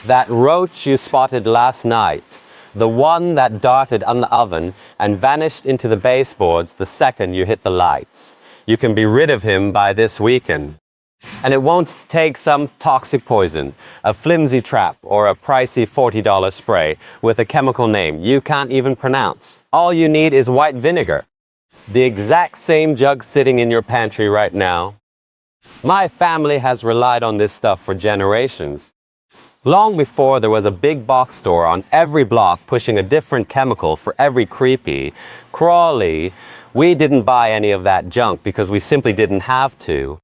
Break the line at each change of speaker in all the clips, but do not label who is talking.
That roach you spotted last night, the one that darted on the oven and vanished into the baseboards the second you hit the lights. You can be rid of him by this weekend. And it won't take some toxic poison, a flimsy trap, or a pricey $40 spray with a chemical name you can't even pronounce. All you need is white vinegar. The exact same jug sitting in your pantry right now. My family has relied on this stuff for generations. Long before there was a big box store on every block pushing a different chemical for every creepy, crawly, we didn't buy any of that junk because we simply didn't have to.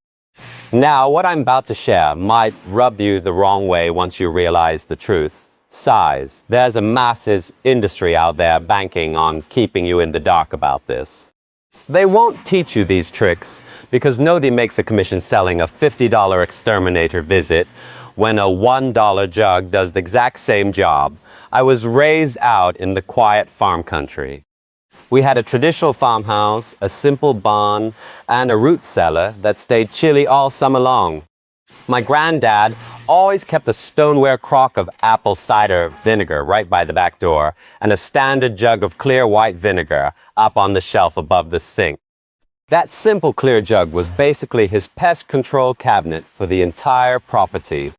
Now, what I'm about to share might rub you the wrong way once you realize the truth. Size. There's a massive industry out there banking on keeping you in the dark about this. They won't teach you these tricks because nobody makes a commission selling a $50 exterminator visit when a $1 jug does the exact same job. I was raised out in the quiet farm country. We had a traditional farmhouse, a simple barn, and a root cellar that stayed chilly all summer long. My granddad always kept a stoneware crock of apple cider vinegar right by the back door and a standard jug of clear white vinegar up on the shelf above the sink. That simple clear jug was basically his pest control cabinet for the entire property.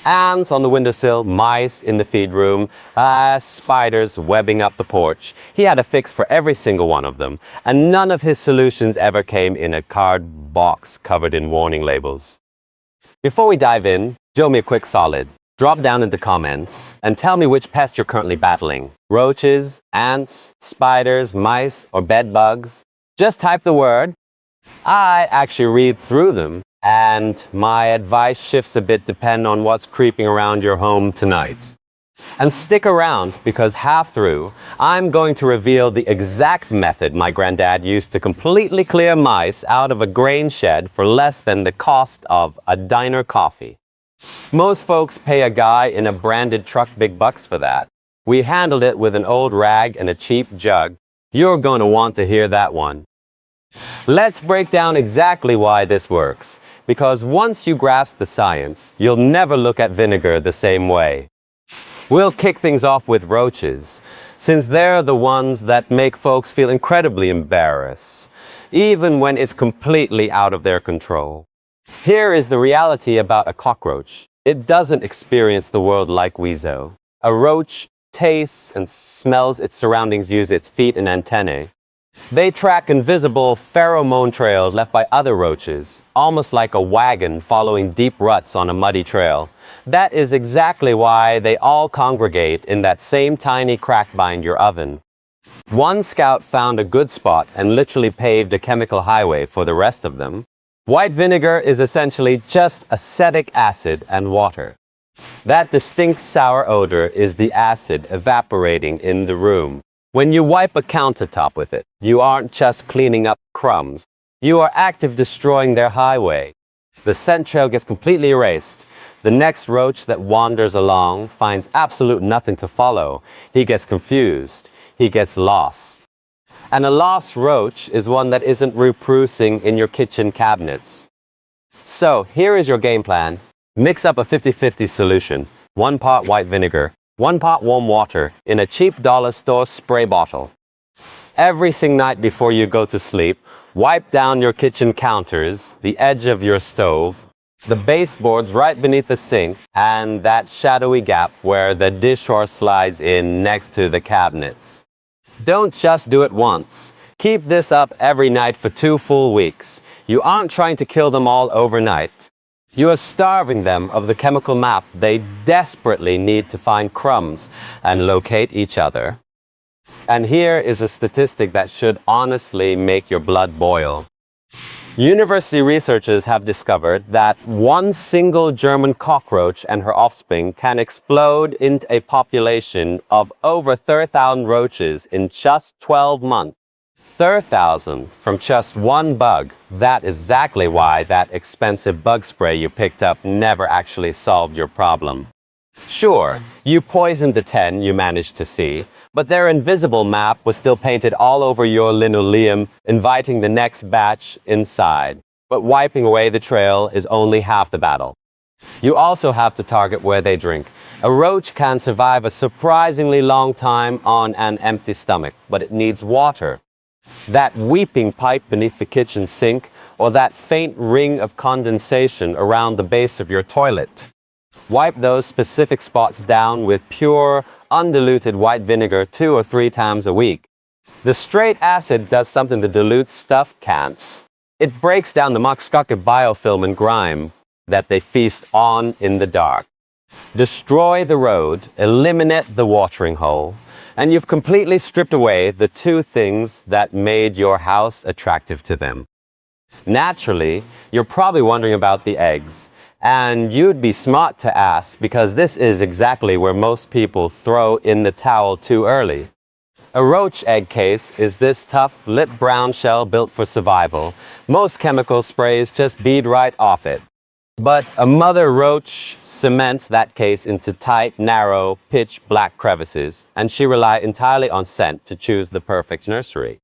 Ants on the windowsill, mice in the feed room, spiders webbing up the porch. He had a fix for every single one of them, and none of his solutions ever came in a card box covered in warning labels. Before we dive in, do me a quick solid. Drop down in the comments and tell me which pest you're currently battling. Roaches, ants, spiders, mice, or bed bugs. Just type the word. I actually read through them, and my advice shifts a bit depending on what's creeping around your home tonight. And stick around because half through, I'm going to reveal the exact method my granddad used to completely clear mice out of a grain shed for less than the cost of a diner coffee. Most folks pay a guy in a branded truck big bucks for that. We handled it with an old rag and a cheap jug. You're going to want to hear that one. Let's break down exactly why this works, because once you grasp the science, you'll never look at vinegar the same way. We'll kick things off with roaches, since they're the ones that make folks feel incredibly embarrassed, even when it's completely out of their control. Here is the reality about a cockroach. It doesn't experience the world like we do. A roach tastes and smells its surroundings using its feet and antennae. They track invisible pheromone trails left by other roaches, almost like a wagon following deep ruts on a muddy trail. That is exactly why they all congregate in that same tiny crack behind your oven. One scout found a good spot and literally paved a chemical highway for the rest of them. White vinegar is essentially just acetic acid and water. That distinct sour odor is the acid evaporating in the room. When you wipe a countertop with it, you aren't just cleaning up crumbs. You are actively destroying their highway. The scent trail gets completely erased. The next roach that wanders along finds absolute nothing to follow. He gets confused. He gets lost. And a lost roach is one that isn't reproducing in your kitchen cabinets. So here is your game plan. Mix up a 50-50 solution. 1 part white vinegar, 1 pot warm water in a cheap dollar store spray bottle. Every single night before you go to sleep, wipe down your kitchen counters, the edge of your stove, the baseboards right beneath the sink, and that shadowy gap where the dishwasher slides in next to the cabinets. Don't just do it once. Keep this up every night for 2 full weeks. You aren't trying to kill them all overnight. You are starving them of the chemical map they desperately need to find crumbs and locate each other. And here is a statistic that should honestly make your blood boil. University researchers have discovered that one single German cockroach and her offspring can explode into a population of over 30,000 roaches in just 12 months. 30,000 from just one bug. That's exactly why that expensive bug spray you picked up never actually solved your problem. Sure, you poisoned the 10 you managed to see, but their invisible map was still painted all over your linoleum, inviting the next batch inside. But wiping away the trail is only half the battle. You also have to target where they drink. A roach can survive a surprisingly long time on an empty stomach, but it needs water. That weeping pipe beneath the kitchen sink, or that faint ring of condensation around the base of your toilet. Wipe those specific spots down with pure, undiluted white vinegar 2 or 3 times a week. The straight acid does something the dilute stuff can't. It breaks down the muskoxy biofilm and grime that they feast on in the dark. Destroy the road, eliminate the watering hole, and you've completely stripped away the 2 things that made your house attractive to them. Naturally, you're probably wondering about the eggs, and you'd be smart to ask because this is exactly where most people throw in the towel too early. A roach egg case is this tough, lit brown shell built for survival. Most chemical sprays just bead right off it. But a mother roach cements that case into tight, narrow, pitch black crevices, and she relies entirely on scent to choose the perfect nursery.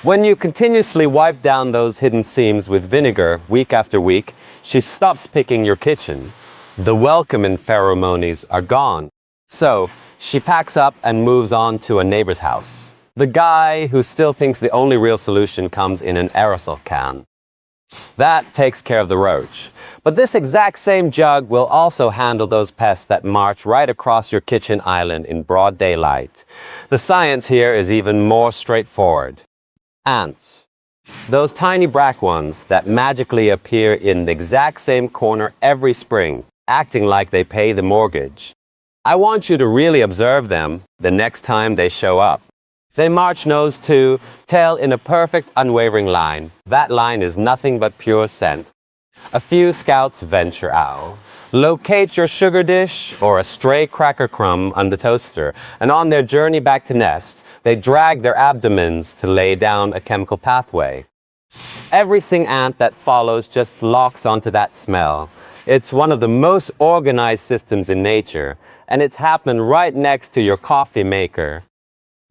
When you continuously wipe down those hidden seams with vinegar week after week, she stops picking your kitchen. The welcoming pheromones are gone. So, she packs up and moves on to a neighbor's house. The guy who still thinks the only real solution comes in an aerosol can. That takes care of the roach. But this exact same jug will also handle those pests that march right across your kitchen island in broad daylight. The science here is even more straightforward. Ants. Those tiny black ones that magically appear in the exact same corner every spring, acting like they pay the mortgage. I want you to really observe them the next time they show up. They march nose to tail in a perfect, unwavering line. That line is nothing but pure scent. A few scouts venture out, locate your sugar dish or a stray cracker crumb on the toaster, and on their journey back to nest, they drag their abdomens to lay down a chemical pathway. Every single ant that follows just locks onto that smell. It's one of the most organized systems in nature, and it's happened right next to your coffee maker.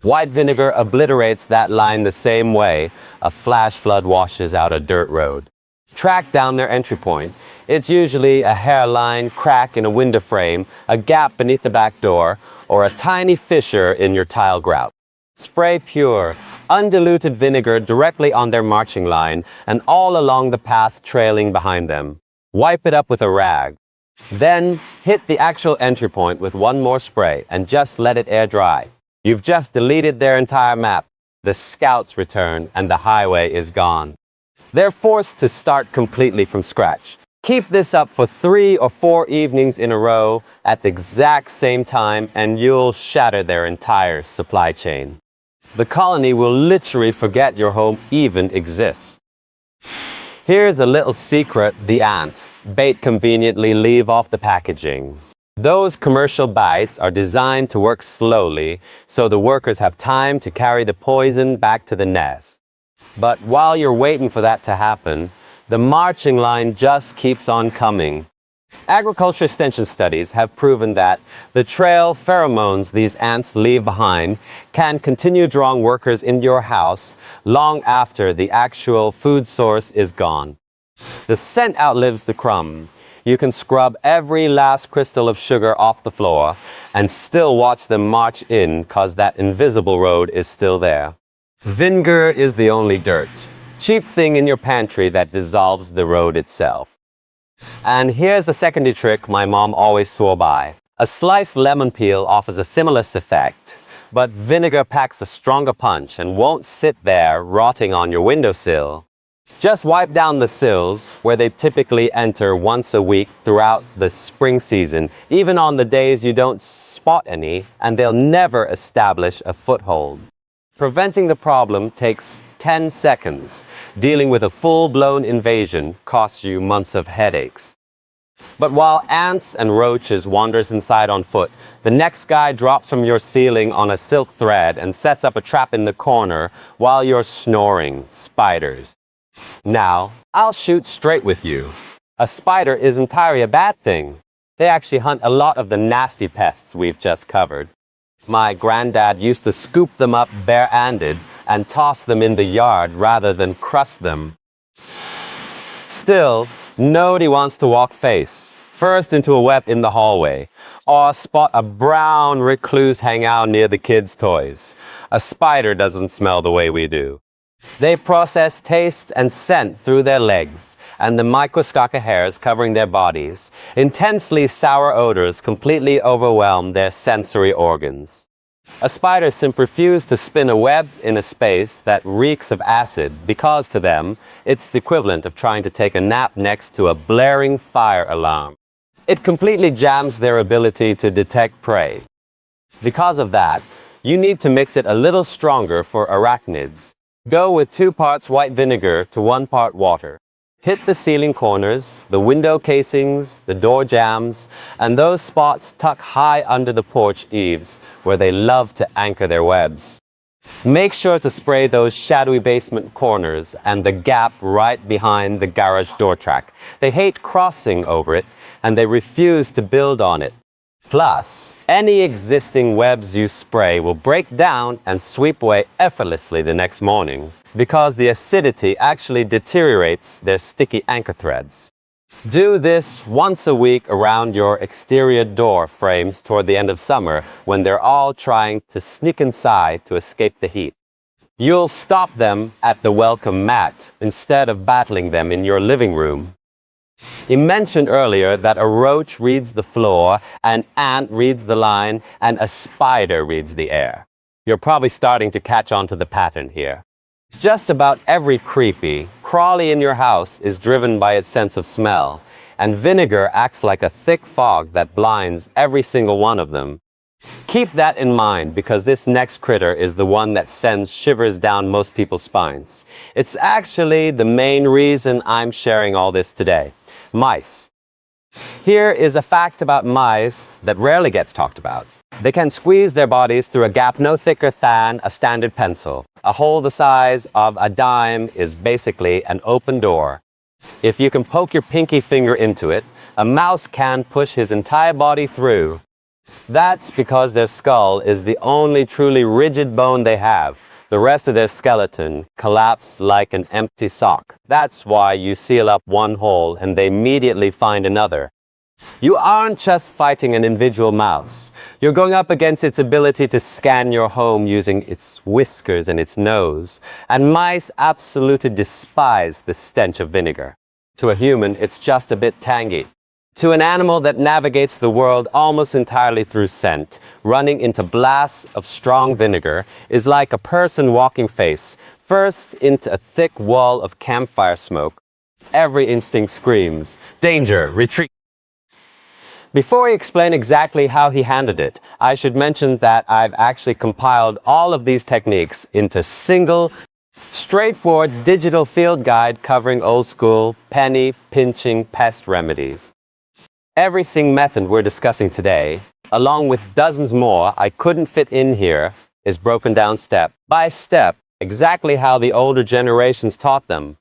White vinegar obliterates that line the same way a flash flood washes out a dirt road. Track down their entry point. It's usually a hairline, crack in a window frame, a gap beneath the back door, or a tiny fissure in your tile grout. Spray pure, undiluted vinegar directly on their marching line and all along the path trailing behind them. Wipe it up with a rag. Then hit the actual entry point with one more spray and just let it air dry. You've just deleted their entire map. The scouts return and the highway is gone. They're forced to start completely from scratch. Keep this up for 3 or 4 evenings in a row at the exact same time and you'll shatter their entire supply chain. The colony will literally forget your home even exists. Here's a little secret, the ant. Bait conveniently leave off the packaging. Those commercial bites are designed to work slowly so the workers have time to carry the poison back to the nest. But while you're waiting for that to happen, the marching line just keeps on coming. Agriculture extension studies have proven that the trail pheromones these ants leave behind can continue drawing workers into your house long after the actual food source is gone. The scent outlives the crumb. You can scrub every last crystal of sugar off the floor and still watch them march in cause that invisible road is still there. Vinegar is the only dirt. Cheap thing in your pantry that dissolves the road itself. And here's a secondary trick my mom always swore by. A sliced lemon peel offers a similar effect, but vinegar packs a stronger punch and won't sit there rotting on your windowsill. Just wipe down the sills, where they typically enter once a week throughout the spring season, even on the days you don't spot any, and they'll never establish a foothold. Preventing the problem takes 10 seconds. Dealing with a full-blown invasion costs you months of headaches. But while ants and roaches wanders inside on foot, the next guy drops from your ceiling on a silk thread and sets up a trap in the corner while you're snoring. Spiders. Now, I'll shoot straight with you. A spider is entirely a bad thing. They actually hunt a lot of the nasty pests we've just covered. My granddad used to scoop them up bare-handed and toss them in the yard rather than crust them. Still, nobody wants to walk face. first into a web in the hallway, or spot a brown recluse hang out near the kids' toys. A spider doesn't smell the way we do. They process taste and scent through their legs and the microscopic hairs covering their bodies. Intensely sour odors completely overwhelm their sensory organs. A spider simply refuses to spin a web in a space that reeks of acid because to them, it's the equivalent of trying to take a nap next to a blaring fire alarm. It completely jams their ability to detect prey. Because of that, you need to mix it a little stronger for arachnids. Go with 2 parts white vinegar to 1 part water. Hit the ceiling corners, the window casings, the door jambs, and those spots tucked high under the porch eaves where they love to anchor their webs. Make sure to spray those shadowy basement corners and the gap right behind the garage door track. They hate crossing over it, and they refuse to build on it. Plus, any existing webs you spray will break down and sweep away effortlessly the next morning because the acidity actually deteriorates their sticky anchor threads. Do this once a week around your exterior door frames toward the end of summer when they're all trying to sneak inside to escape the heat. You'll stop them at the welcome mat instead of battling them in your living room. You mentioned earlier that a roach reads the floor, an ant reads the line, and a spider reads the air. You're probably starting to catch on to the pattern here. Just about every creepy, crawly in your house is driven by its sense of smell, and vinegar acts like a thick fog that blinds every single one of them. Keep that in mind because this next critter is the one that sends shivers down most people's spines. It's actually the main reason I'm sharing all this today. Mice. Here is a fact about mice that rarely gets talked about. They can squeeze their bodies through a gap no thicker than a standard pencil. A hole the size of a dime is basically an open door. If you can poke your pinky finger into it, a mouse can push his entire body through. That's because their skull is the only truly rigid bone they have. The rest of their skeleton collapses like an empty sock. That's why you seal up one hole and they immediately find another. You aren't just fighting an individual mouse. You're going up against its ability to scan your home using its whiskers and its nose. And mice absolutely despise the stench of vinegar. To a human, it's just a bit tangy. To an animal that navigates the world almost entirely through scent, running into blasts of strong vinegar is like a person walking face first into a thick wall of campfire smoke. Every instinct screams, "Danger, retreat!" Before I explain exactly how he handled it, I should mention that I've actually compiled all of these techniques into a single, straightforward digital field guide covering old-school, penny-pinching pest remedies. Every single method we're discussing today, along with dozens more I couldn't fit in here, is broken down step by step, exactly how the older generations taught them.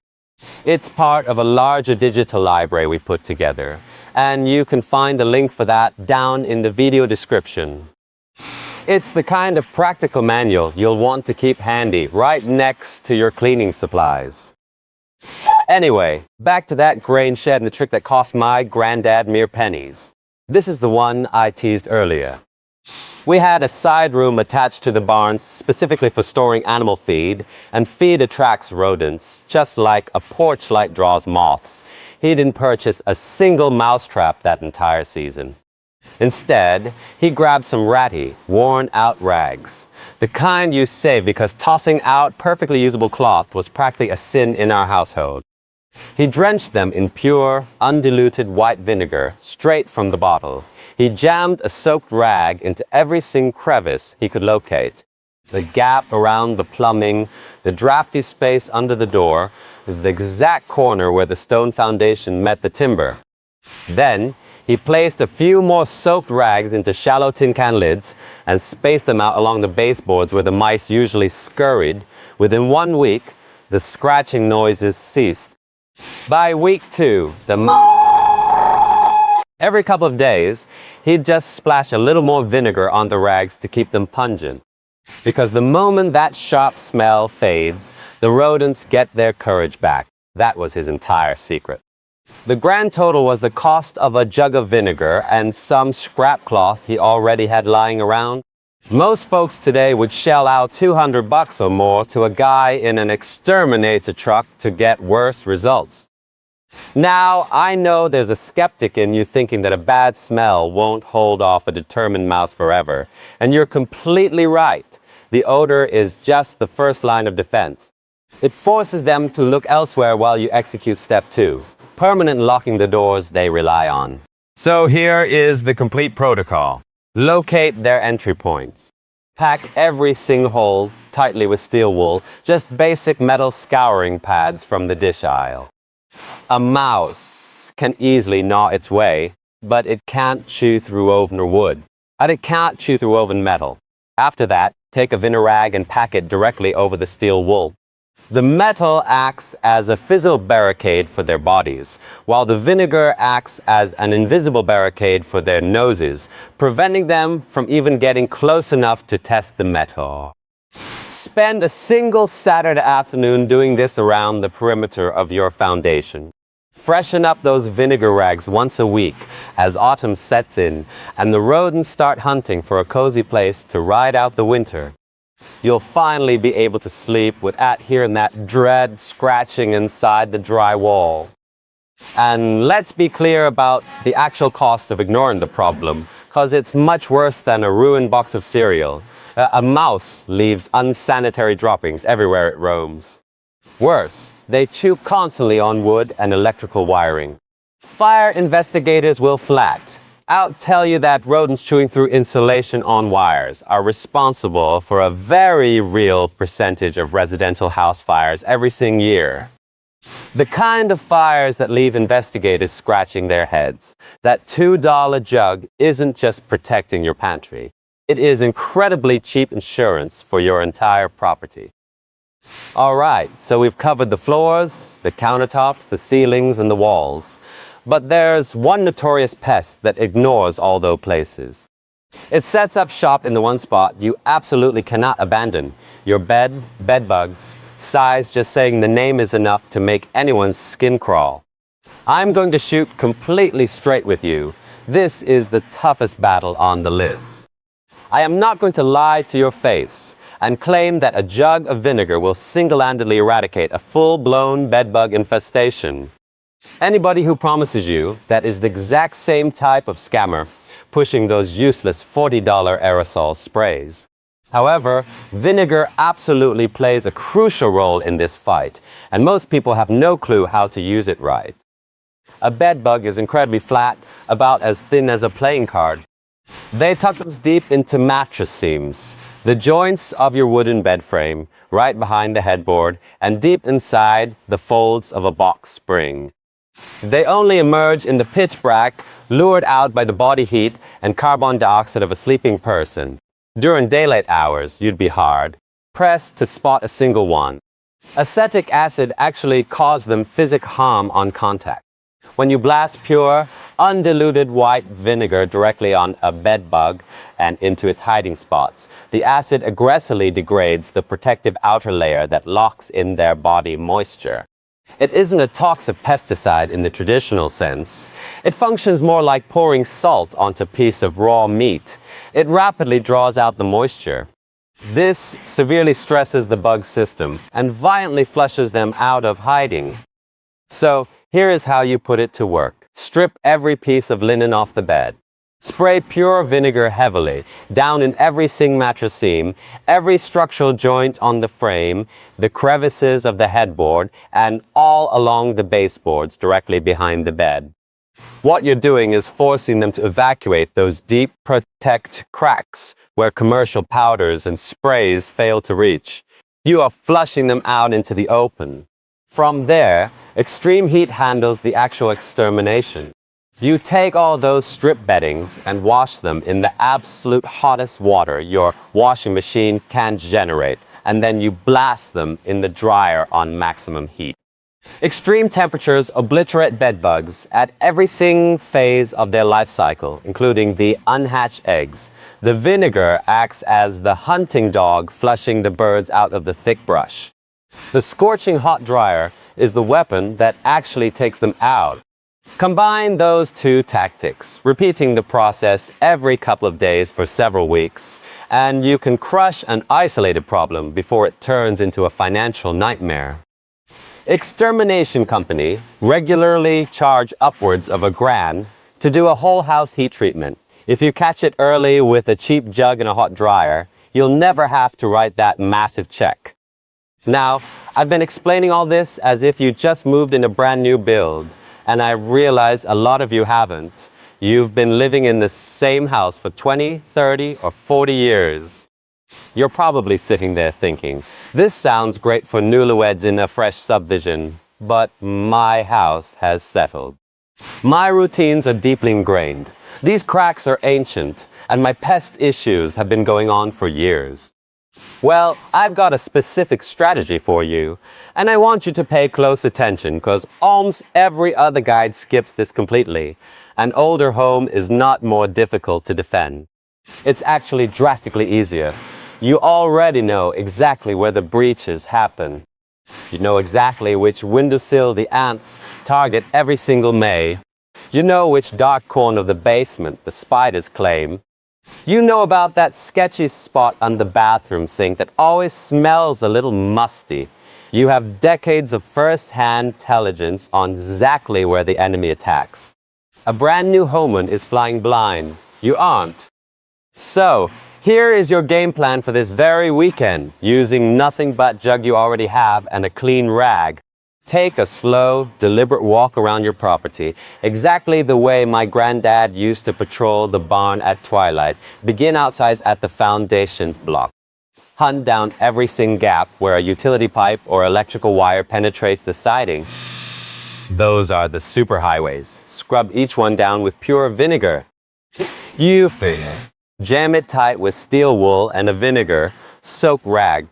It's part of a larger digital library we put together, and you can find the link for that down in the video description. It's the kind of practical manual you'll want to keep handy right next to your cleaning supplies. Anyway, back to that grain shed and the trick that cost my granddad mere pennies. This is the one I teased earlier. We had a side room attached to the barn specifically for storing animal feed, and feed attracts rodents, just like a porch light draws moths. He didn't purchase a single mousetrap that entire season. Instead, he grabbed some ratty, worn-out rags. The kind you save because tossing out perfectly usable cloth was practically a sin in our household. He drenched them in pure, undiluted white vinegar straight from the bottle. He jammed a soaked rag into every single crevice he could locate. The gap around the plumbing, the drafty space under the door, the exact corner where the stone foundation met the timber. Then, he placed a few more soaked rags into shallow tin can lids and spaced them out along the baseboards where the mice usually scurried. Within 1 week, the scratching noises ceased. By week 2, every couple of days, he'd just splash a little more vinegar on the rags to keep them pungent. Because the moment that sharp smell fades, the rodents get their courage back. That was his entire secret. The grand total was the cost of a jug of vinegar and some scrap cloth he already had lying around. Most folks today would shell out $200 or more to a guy in an exterminator truck to get worse results. Now, I know there's a skeptic in you thinking that a bad smell won't hold off a determined mouse forever, and you're completely right. The odor is just the first line of defense. It forces them to look elsewhere while you execute step 2, permanent locking the doors they rely on. So here is the complete protocol. Locate their entry points. Pack every sinkhole tightly with steel wool, just basic metal scouring pads from the dish aisle. A mouse can easily gnaw its way, but it can't chew through oven or wood, and it can't chew through oven metal. After that, take a vinegar rag and pack it directly over the steel wool. The metal acts as a physical barricade for their bodies, while the vinegar acts as an invisible barricade for their noses, preventing them from even getting close enough to test the metal. Spend a single Saturday afternoon doing this around the perimeter of your foundation. Freshen up those vinegar rags once a week as autumn sets in and the rodents start hunting for a cozy place to ride out the winter. You'll finally be able to sleep without hearing that dread scratching inside the drywall. And let's be clear about the actual cost of ignoring the problem, because it's much worse than a ruined box of cereal. A mouse leaves unsanitary droppings everywhere it roams. Worse, they chew constantly on wood and electrical wiring. Fire investigators will flat out tell you that rodents chewing through insulation on wires are responsible for a very real percentage of residential house fires every single year. The kind of fires that leave investigators scratching their heads. That $2 jug isn't just protecting your pantry. It is incredibly cheap insurance for your entire property. All right, so we've covered the floors, the countertops, the ceilings, and the walls. But there's one notorious pest that ignores all those places. It sets up shop in the one spot you absolutely cannot abandon. Your bed bugs. Size, just saying the name is enough to make anyone's skin crawl. I'm going to shoot completely straight with you. This is the toughest battle on the list. I am not going to lie to your face and claim that a jug of vinegar will single-handedly eradicate a full-blown bedbug infestation. Anybody who promises you that is the exact same type of scammer pushing those useless $40 aerosol sprays. However, vinegar absolutely plays a crucial role in this fight, and most people have no clue how to use it right. A bedbug is incredibly flat, about as thin as a playing card. They tuck them deep into mattress seams, the joints of your wooden bed frame, right behind the headboard, and deep inside the folds of a box spring. They only emerge in the pitch black, lured out by the body heat and carbon dioxide of a sleeping person. During daylight hours, you'd be hard-pressed to spot a single one. Acetic acid actually causes them physical harm on contact. When you blast pure, undiluted white vinegar directly on a bed bug and into its hiding spots, the acid aggressively degrades the protective outer layer that locks in their body moisture. It isn't a toxic pesticide in the traditional sense. It functions more like pouring salt onto a piece of raw meat. It rapidly draws out the moisture. This severely stresses the bug system and violently flushes them out of hiding. So, here is how you put it to work. Strip every piece of linen off the bed. Spray pure vinegar heavily, down in every single mattress seam, every structural joint on the frame, the crevices of the headboard, and all along the baseboards directly behind the bed. What you're doing is forcing them to evacuate those deep protect cracks where commercial powders and sprays fail to reach. You are flushing them out into the open. From there, extreme heat handles the actual extermination. You take all those strip beddings and wash them in the absolute hottest water your washing machine can generate, and then you blast them in the dryer on maximum heat. Extreme temperatures obliterate bedbugs at every single phase of their life cycle, including the unhatched eggs. The vinegar acts as the hunting dog flushing the birds out of the thick brush. The scorching hot dryer is the weapon that actually takes them out. Combine those two tactics, repeating the process every couple of days for several weeks, and you can crush an isolated problem before it turns into a financial nightmare. Extermination company regularly charge upwards of $1,000 to do a whole house heat treatment. If you catch it early with a cheap jug and a hot dryer, you'll never have to write that massive check. Now, I've been explaining all this as if you just moved in a brand new build, and I realize a lot of you haven't. You've been living in the same house for 20, 30, or 40 years. You're probably sitting there thinking, this sounds great for newlyweds in a fresh subdivision, but my house has settled. My routines are deeply ingrained. These cracks are ancient, and my pest issues have been going on for years. Well, I've got a specific strategy for you, and I want you to pay close attention because almost every other guide skips this completely. An older home is not more difficult to defend. It's actually drastically easier. You already know exactly where the breaches happen. You know exactly which windowsill the ants target every single May. You know which dark corner of the basement the spiders claim. You know about that sketchy spot on the bathroom sink that always smells a little musty. You have decades of first-hand intelligence on exactly where the enemy attacks. A brand new homeman is flying blind. You aren't. So, here is your game plan for this very weekend, using nothing but jug you already have and a clean rag. Take a slow, deliberate walk around your property, exactly the way my granddad used to patrol the barn at twilight. Begin outside at the foundation block. Hunt down every single gap where a utility pipe or electrical wire penetrates the siding. Those are the superhighways. Scrub each one down with pure vinegar. You fail. Jam it tight with steel wool and a vinegar-soaked rag.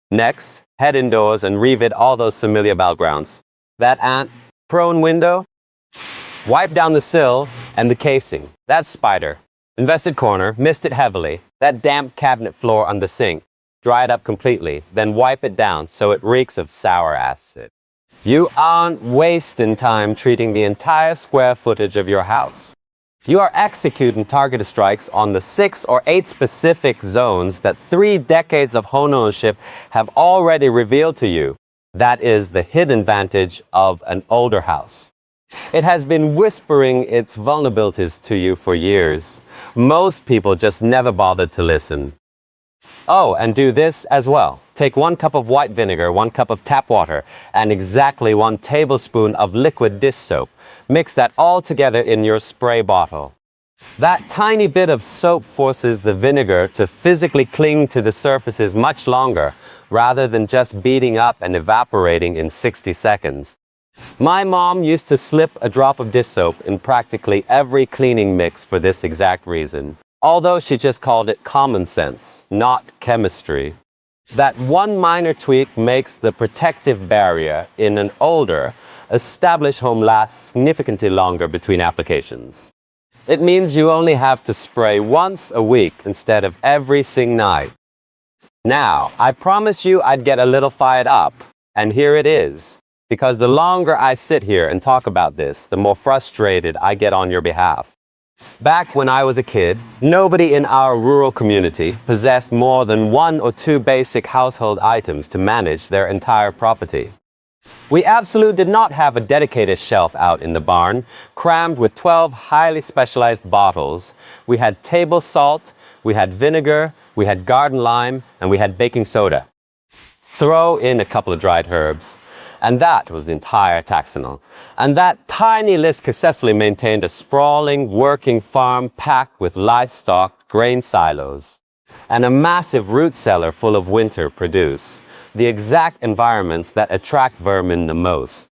Next, head indoors and revid all those familiar battlegrounds. That ant-prone window? Wipe down the sill and the casing. That spider. Invested corner, mist it heavily. That damp cabinet floor on the sink. Dry it up completely, then wipe it down so it reeks of sour acid. You aren't wasting time treating the entire square footage of your house. You are executing targeted strikes on the 6 or 8 specific zones that 3 decades of home ownership have already revealed to you. That is the hidden advantage of an older house. It has been whispering its vulnerabilities to you for years. Most people just never bothered to listen. Oh, and do this as well. Take 1 cup of white vinegar, 1 cup of tap water, and exactly 1 tablespoon of liquid dish soap. Mix that all together in your spray bottle. That tiny bit of soap forces the vinegar to physically cling to the surfaces much longer, rather than just beating up and evaporating in 60 seconds. My mom used to slip a drop of dish soap in practically every cleaning mix for this exact reason. Although she just called it common sense, not chemistry. That one minor tweak makes the protective barrier in an older, established home last significantly longer between applications. It means you only have to spray once a week instead of every single night. Now, I promised you I'd get a little fired up, and here it is. Because the longer I sit here and talk about this, the more frustrated I get on your behalf. Back when I was a kid, nobody in our rural community possessed more than 1 or 2 basic household items to manage their entire property. We absolutely did not have a dedicated shelf out in the barn, crammed with 12 highly specialized bottles. We had table salt, we had vinegar, we had garden lime, and we had baking soda. Throw in a couple of dried herbs. And that was the entire taxonomic. And that tiny list successfully maintained a sprawling, working farm packed with livestock, grain silos, and a massive root cellar full of winter produce, the exact environments that attract vermin the most.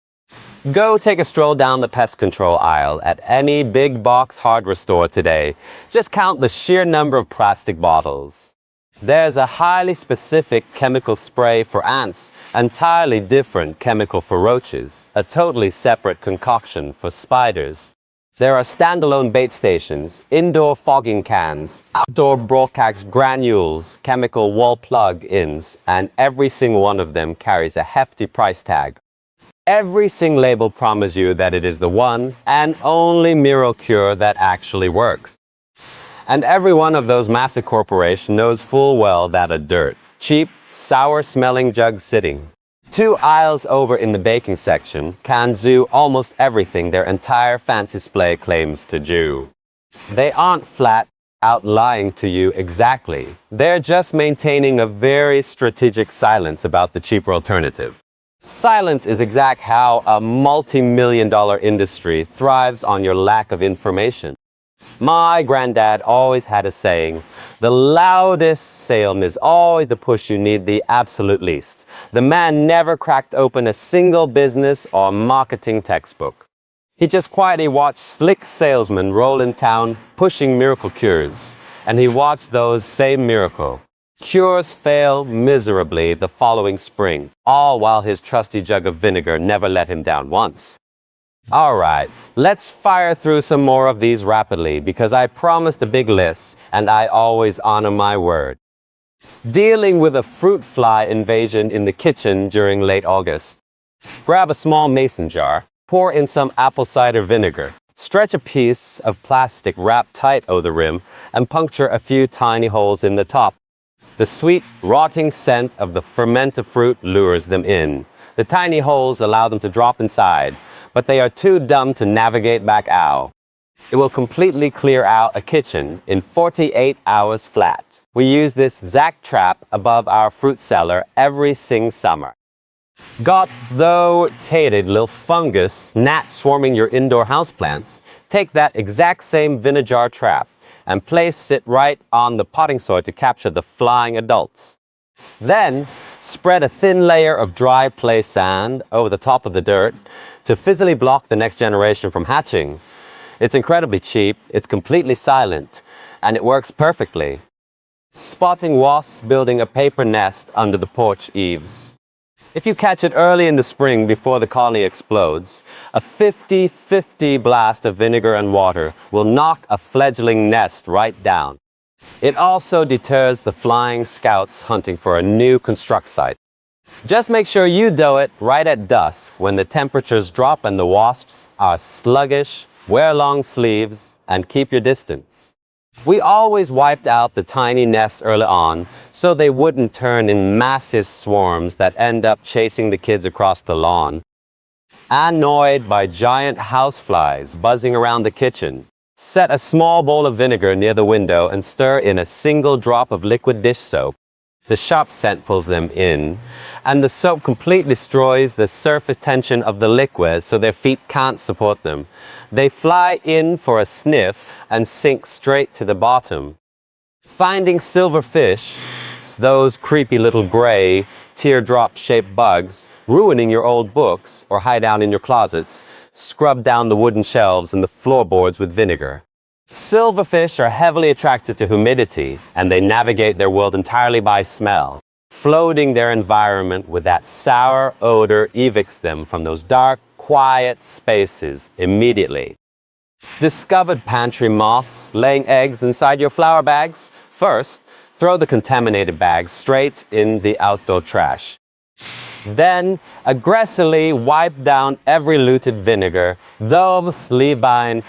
Go take a stroll down the pest control aisle at any big box hardware store today. Just count the sheer number of plastic bottles. There's a highly specific chemical spray for ants, entirely different chemical for roaches, a totally separate concoction for spiders. There are standalone bait stations, indoor fogging cans, outdoor Borax granules, chemical wall plug-ins, and every single one of them carries a hefty price tag. Every single label promises you that it is the one and only miracle cure that actually works. And every one of those massive corporations knows full well that a dirt, cheap, sour-smelling jug sitting 2 aisles over in the baking section can do almost everything their entire fancy display claims to do. They aren't flat out lying to you exactly. They're just maintaining a very strategic silence about the cheaper alternative. Silence is exactly how a multi-million-dollar industry thrives on your lack of information. My granddad always had a saying, the loudest sale is always the push you need the absolute least. The man never cracked open a single business or marketing textbook. He just quietly watched slick salesmen roll in town pushing miracle cures, and he watched those same miracle cures fail miserably the following spring, all while his trusty jug of vinegar never let him down once. All right, let's fire through some more of these rapidly because I promised a big list and I always honor my word. Dealing with a fruit fly invasion in the kitchen during late August. Grab a small mason jar, pour in some apple cider vinegar, stretch a piece of plastic wrapped tight over the rim and puncture a few tiny holes in the top. The sweet, rotting scent of the fermented fruit lures them in. The tiny holes allow them to drop inside, but they are too dumb to navigate back out. It will completely clear out a kitchen in 48 hours flat. We use this exact trap above our fruit cellar every summer. Got though tated little fungus gnats swarming your indoor houseplants? Take that exact same vinegar trap and place it right on the potting soil to capture the flying adults. Then, spread a thin layer of dry play sand over the top of the dirt to physically block the next generation from hatching. It's incredibly cheap, it's completely silent, and it works perfectly. Spotting wasps building a paper nest under the porch eaves. If you catch it early in the spring before the colony explodes, a 50-50 blast of vinegar and water will knock a fledgling nest right down. It also deters the flying scouts hunting for a new construct site. Just make sure you do it right at dusk when the temperatures drop and the wasps are sluggish, wear long sleeves, and keep your distance. We always wiped out the tiny nests early on so they wouldn't turn in massive swarms that end up chasing the kids across the lawn. Annoyed by giant houseflies buzzing around the kitchen, set a small bowl of vinegar near the window and stir in a single drop of liquid dish soap. The sharp scent pulls them in, and the soap completely destroys the surface tension of the liquid so their feet can't support them. They fly in for a sniff and sink straight to the bottom. Finding silverfish, those creepy little gray, teardrop-shaped bugs, ruining your old books or hide down in your closets, scrub down the wooden shelves and the floorboards with vinegar. Silverfish are heavily attracted to humidity, and they navigate their world entirely by smell. Floating their environment with that sour odor evicts them from those dark, quiet spaces immediately. Discovered pantry moths laying eggs inside your flower bags? First, throw the contaminated bags straight in the outdoor trash. Then, aggressively wipe down every looted vinegar, those leave behind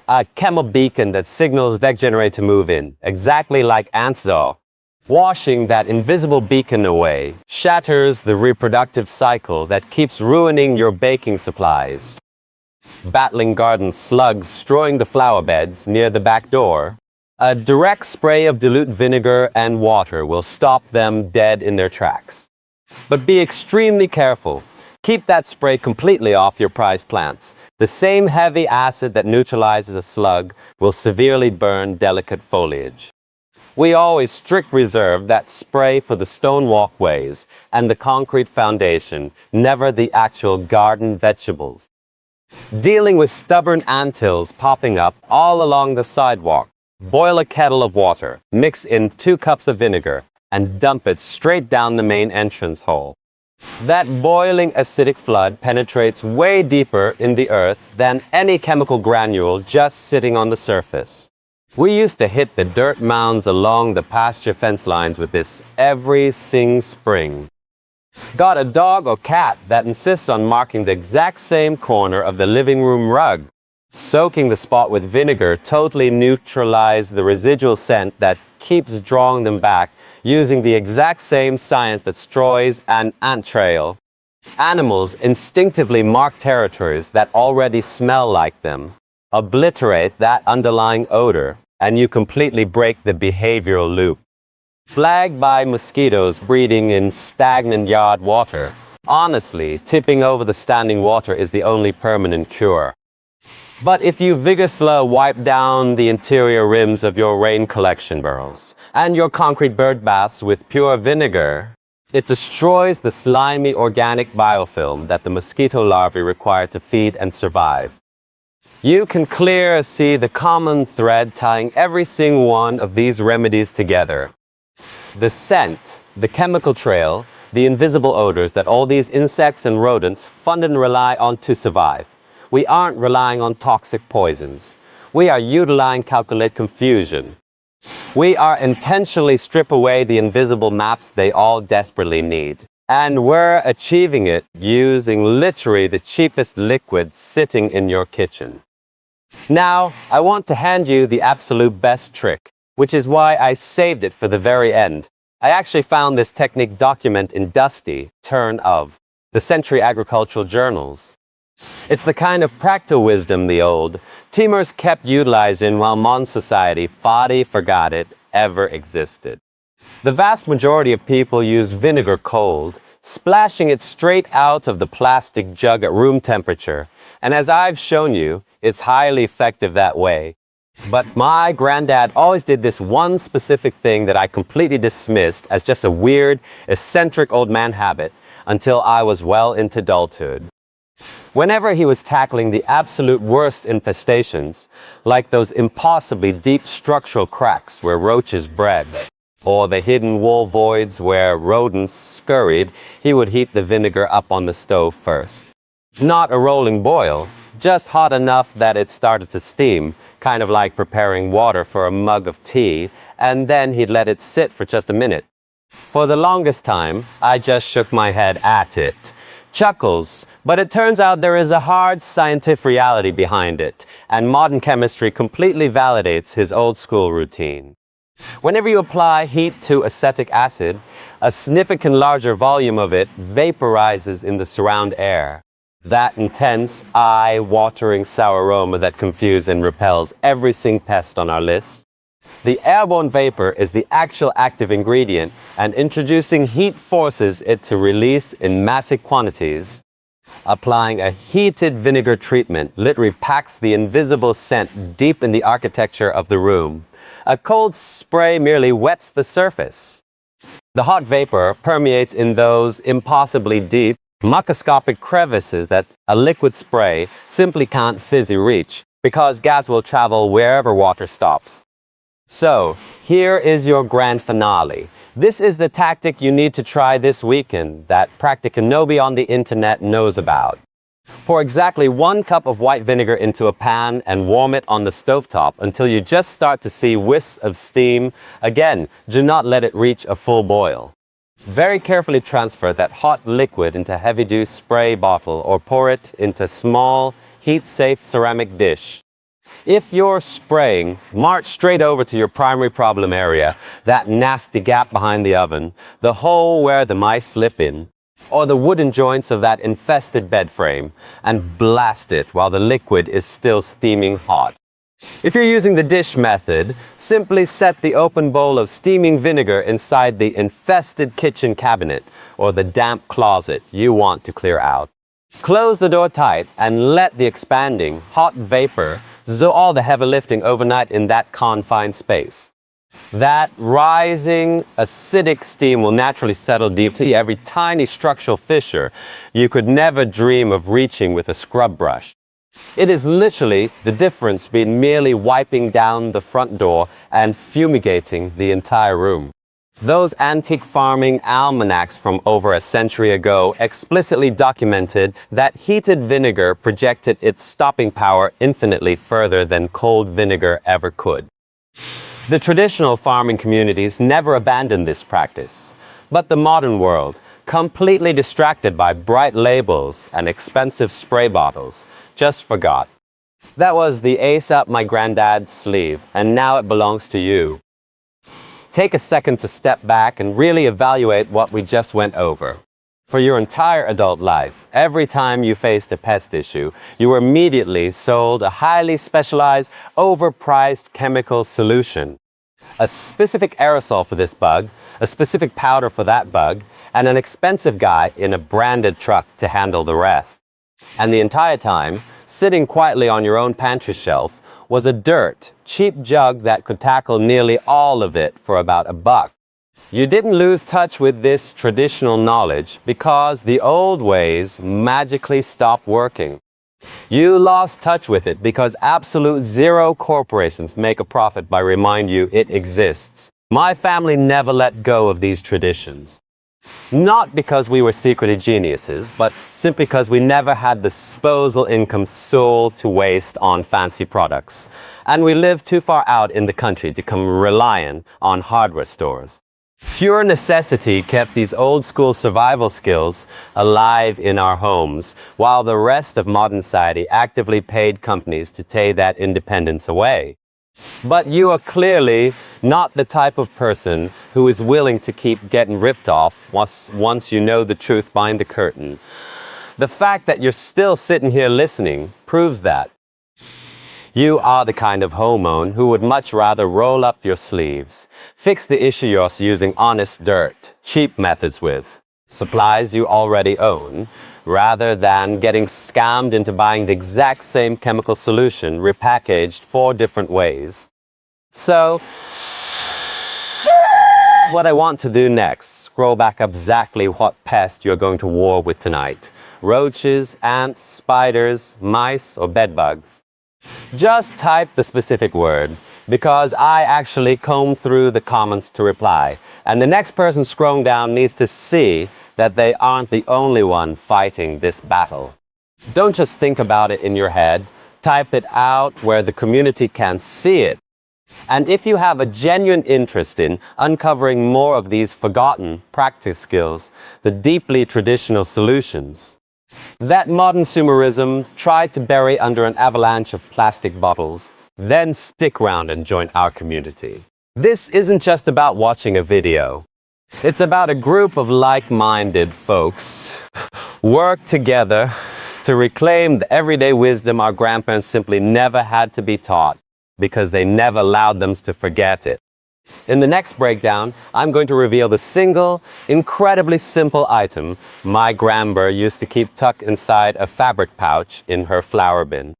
a chemical beacon that signals next generation to move in, exactly like ants do. Washing that invisible beacon away shatters the reproductive cycle that keeps ruining your baking supplies. Battling garden slugs strewing the flower beds near the back door. A direct spray of dilute vinegar and water will stop them dead in their tracks. But be extremely careful. Keep that spray completely off your prized plants. The same heavy acid that neutralizes a slug will severely burn delicate foliage. We always strictly reserve that spray for the stone walkways and the concrete foundation, never the actual garden vegetables. Dealing with stubborn anthills popping up all along the sidewalk, boil a kettle of water, mix in 2 cups of vinegar, and dump it straight down the main entrance hole. That boiling acidic flood penetrates way deeper in the earth than any chemical granule just sitting on the surface. We used to hit the dirt mounds along the pasture fence lines with this every spring. Got a dog or cat that insists on marking the exact same corner of the living room rug. Soaking the spot with vinegar totally neutralizes the residual scent that keeps drawing them back, using the exact same science that destroys an ant trail. Animals instinctively mark territories that already smell like them. Obliterate that underlying odor, and you completely break the behavioral loop. Plagued by mosquitoes breeding in stagnant yard water, honestly, tipping over the standing water is the only permanent cure. But if you vigorously wipe down the interior rims of your rain collection barrels and your concrete bird baths with pure vinegar, it destroys the slimy organic biofilm that the mosquito larvae require to feed and survive. You can clearly see the common thread tying every single one of these remedies together. The scent, the chemical trail, the invisible odors that all these insects and rodents fund and rely on to survive. We aren't relying on toxic poisons. We are utilizing calculate confusion. We are intentionally strip away the invisible maps they all desperately need. And we're achieving it using literally the cheapest liquid sitting in your kitchen. Now, I want to hand you the absolute best trick, which is why I saved it for the very end. I actually found this technique documented in Dusty, turn of the Century Agricultural Journals. It's the kind of practical wisdom the old teamers kept utilizing while modern society forgot it ever existed. The vast majority of people use vinegar cold, splashing it straight out of the plastic jug at room temperature, and as I've shown you, it's highly effective that way. But my granddad always did this one specific thing that I completely dismissed as just a weird, eccentric old man habit until I was well into adulthood. Whenever he was tackling the absolute worst infestations, like those impossibly deep structural cracks where roaches bred, or the hidden wall voids where rodents scurried, he would heat the vinegar up on the stove first. Not a rolling boil, just hot enough that it started to steam, kind of like preparing water for a mug of tea, and then he'd let it sit for just a minute. For the longest time, I just shook my head at it. Chuckles, but it turns out there is a hard scientific reality behind it, and modern chemistry completely validates his old school routine. Whenever you apply heat to acetic acid, a significant larger volume of it vaporizes in the surround air. That intense, eye-watering sour aroma that confuses and repels every single pest on our list. The airborne vapor is the actual active ingredient, and introducing heat forces it to release in massive quantities. Applying a heated vinegar treatment literally packs the invisible scent deep in the architecture of the room. A cold spray merely wets the surface. The hot vapor permeates in those impossibly deep, macroscopic crevices that a liquid spray simply can't physically reach, because gas will travel wherever water stops. So, here is your grand finale. This is the tactic you need to try this weekend that practically nobody on the internet knows about. Pour exactly 1 cup of white vinegar into a pan and warm it on the stovetop until you just start to see wisps of steam. Again, do not let it reach a full boil. Very carefully transfer that hot liquid into a heavy-duty spray bottle or pour it into a small, heat-safe ceramic dish. If you're spraying, march straight over to your primary problem area, that nasty gap behind the oven, the hole where the mice slip in, or the wooden joints of that infested bed frame, and blast it while the liquid is still steaming hot. If you're using the dish method, simply set the open bowl of steaming vinegar inside the infested kitchen cabinet or the damp closet you want to clear out. Close the door tight and let the expanding, hot vapor do all the heavy lifting overnight in that confined space. That rising, acidic steam will naturally settle deep to every tiny structural fissure you could never dream of reaching with a scrub brush. It is literally the difference between merely wiping down the front door and fumigating the entire room. Those antique farming almanacs from over a century ago explicitly documented that heated vinegar projected its stopping power infinitely further than cold vinegar ever could. The traditional farming communities never abandoned this practice, but the modern world, completely distracted by bright labels and expensive spray bottles. Just forgot. That was the ace up my granddad's sleeve, and now it belongs to you. Take a second to step back and really evaluate what we just went over. For your entire adult life, every time you faced a pest issue, you were immediately sold a highly specialized, overpriced chemical solution. A specific aerosol for this bug, a specific powder for that bug, and an expensive guy in a branded truck to handle the rest. And the entire time, sitting quietly on your own pantry shelf, was a dirt, cheap jug that could tackle nearly all of it for about $1. You didn't lose touch with this traditional knowledge because the old ways magically stopped working. You lost touch with it because absolute zero corporations make a profit by reminding you it exists. My family never let go of these traditions. Not because we were secretly geniuses, but simply because we never had disposable income sold to waste on fancy products. And we lived too far out in the country to come relying on hardware stores. Pure necessity kept these old-school survival skills alive in our homes, while the rest of modern society actively paid companies to take that independence away. But you are clearly not the type of person who is willing to keep getting ripped off once you know the truth behind the curtain. The fact that you're still sitting here listening proves that. You are the kind of homeowner who would much rather roll up your sleeves, fix the issue you're using honest dirt, cheap methods with, supplies you already own, rather than getting scammed into buying the exact same chemical solution repackaged 4 different ways. So, what I want to do next, scroll back up exactly what pest you're going to war with tonight. Roaches, ants, spiders, mice, or bedbugs. Just type the specific word, because I actually combed through the comments to reply, and the next person scrolling down needs to see that they aren't the only one fighting this battle. Don't just think about it in your head, type it out where the community can see it. And if you have a genuine interest in uncovering more of these forgotten practice skills, the deeply traditional solutions, that modern consumerism tried to bury under an avalanche of plastic bottles, then stick around and join our community. This isn't just about watching a video. It's about a group of like-minded folks work together to reclaim the everyday wisdom our grandparents simply never had to be taught because they never allowed them to forget it. In the next breakdown, I'm going to reveal the single, incredibly simple item my grandma used to keep tucked inside a fabric pouch in her flower bin.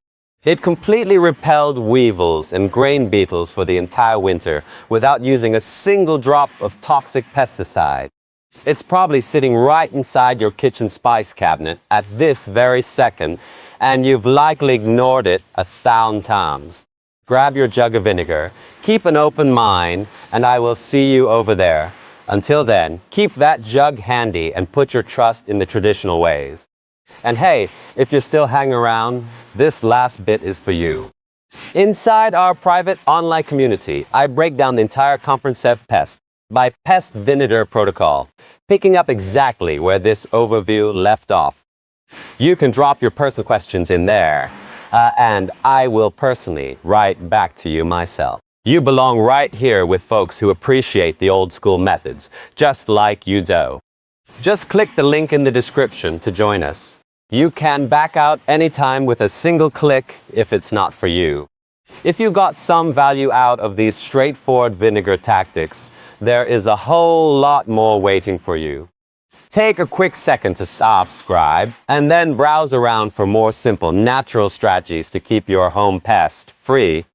It completely repelled weevils and grain beetles for the entire winter without using a single drop of toxic pesticide. It's probably sitting right inside your kitchen spice cabinet at this very second, and you've likely ignored it 1,000 times. Grab your jug of vinegar, keep an open mind, and I will see you over there. Until then, keep that jug handy and put your trust in the traditional ways. And hey, if you're still hanging around, this last bit is for you. Inside our private online community, I break down the entire comprehensive pest by Pest Vinegar protocol, picking up exactly where this overview left off. You can drop your personal questions in there. And I will personally write back to you myself. You belong right here with folks who appreciate the old school methods, just like you do. Just click the link in the description to join us. You can back out anytime with a single click if it's not for you. If you got some value out of these straightforward vinegar tactics, there is a whole lot more waiting for you. Take a quick second to subscribe and then browse around for more simple, natural strategies to keep your home pest free